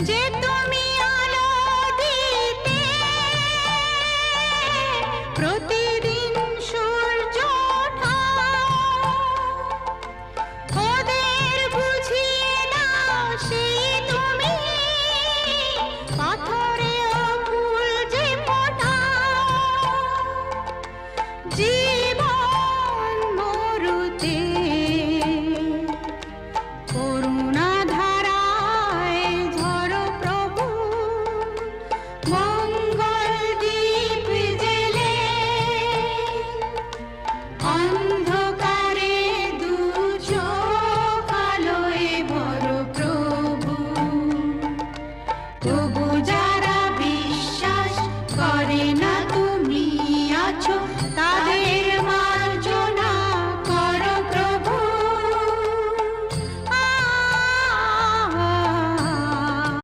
যে তুমি আলো দিতে প্রতিদিন সূর্য ওঠাও, ওদের বুঝিয়ে দাও সেই তুমি পাথরেও ফুল যে ফোটাও। জীবন মরুতে করুণা ধারায় ঝরো প্রভু, মঙ্গল দীপ জেলে অন্ধকারে দু চোখ আলোয় ভরো প্রভু। তবু